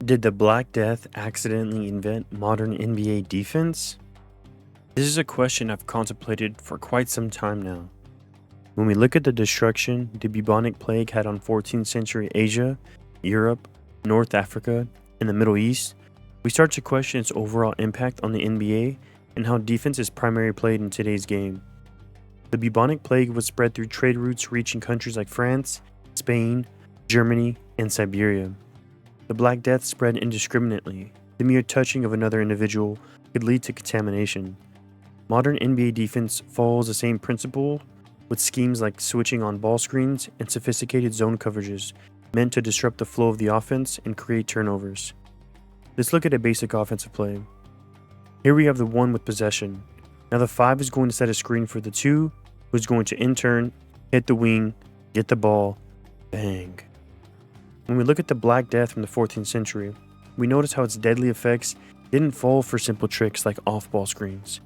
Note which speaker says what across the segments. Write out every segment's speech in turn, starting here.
Speaker 1: Did the Black Death accidentally invent modern NBA defense? This is a question I've contemplated for quite some time now. When we look at the destruction the bubonic plague had on 14th century Asia, Europe, North Africa, and the Middle East, we start to question its overall impact on the NBA and how defense is primarily played in today's game. The bubonic plague was spread through trade routes reaching countries like France, Spain, Germany, and Siberia. The Black Death spread indiscriminately. The mere touching of another individual could lead to contamination. Modern NBA defense follows the same principle, with schemes like switching on ball screens and sophisticated zone coverages meant to disrupt the flow of the offense and create turnovers. Let's look at a basic offensive play. Here we have the 1 with possession. Now the 5 is going to set a screen for the 2, who's going to in turn hit the wing, get the ball, bang. When we look at the Black Death from the 14th century, we notice how its deadly effects didn't fall for simple tricks like off-ball screens.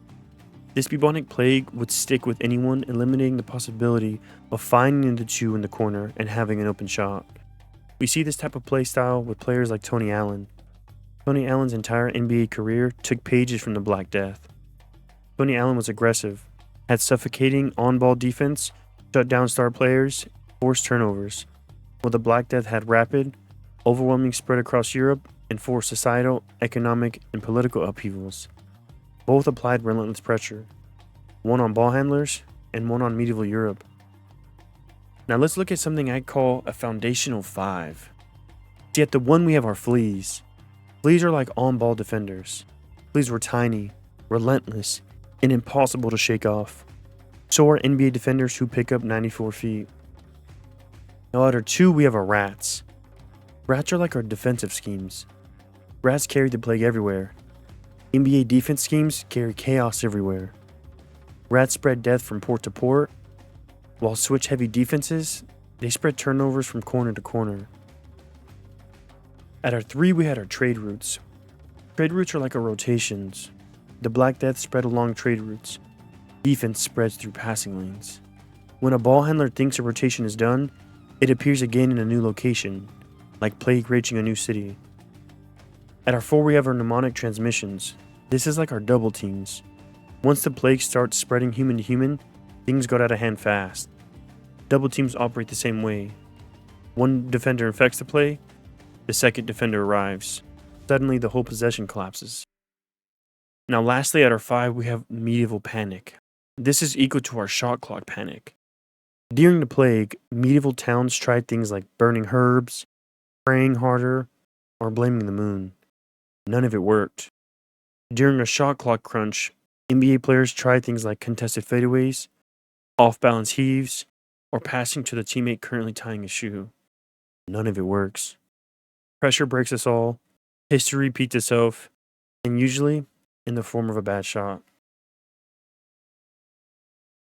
Speaker 1: This bubonic plague would stick with anyone, eliminating the possibility of finding the 2 in the corner and having an open shot. We see this type of play style with players like Tony Allen. Tony Allen's entire NBA career took pages from the Black Death. Tony Allen was aggressive, had suffocating on-ball defense, shut down star players, forced turnovers, while the Black Death had rapid, overwhelming spread across Europe and forced societal, economic, and political upheavals. Both applied relentless pressure, one on ball handlers and one on medieval Europe. Now let's look at something I call a foundational 5. See, at the 1 we have our fleas. Fleas are like on-ball defenders. Fleas were tiny, relentless, and impossible to shake off. So are NBA defenders who pick up 94 feet. Now at our 2 we have our rats. Rats are like our defensive schemes. Rats carry the plague everywhere. NBA defense schemes carry chaos everywhere. Rats spread death from port to port, while switch-heavy defenses, they spread turnovers from corner to corner. At our 3 we had our trade routes. Trade routes are like our rotations. The Black Death spread along trade routes. Defense spreads through passing lanes. When a ball handler thinks a rotation is done, it appears again in a new location, like plague reaching a new city. At our 4 we have our mnemonic transmissions. This is like our double teams. Once the plague starts spreading human to human, things got out of hand fast. Double teams operate the same way. One defender infects the play, the second defender arrives. Suddenly the whole possession collapses. Now lastly at our 5 we have medieval panic. This is equal to our shot clock panic. During the plague, medieval towns tried things like burning herbs, praying harder, or blaming the moon. None of it worked. During a shot clock crunch, NBA players tried things like contested fadeaways, off-balance heaves, or passing to the teammate currently tying a shoe. None of it works. Pressure breaks us all, history repeats itself, and usually in the form of a bad shot.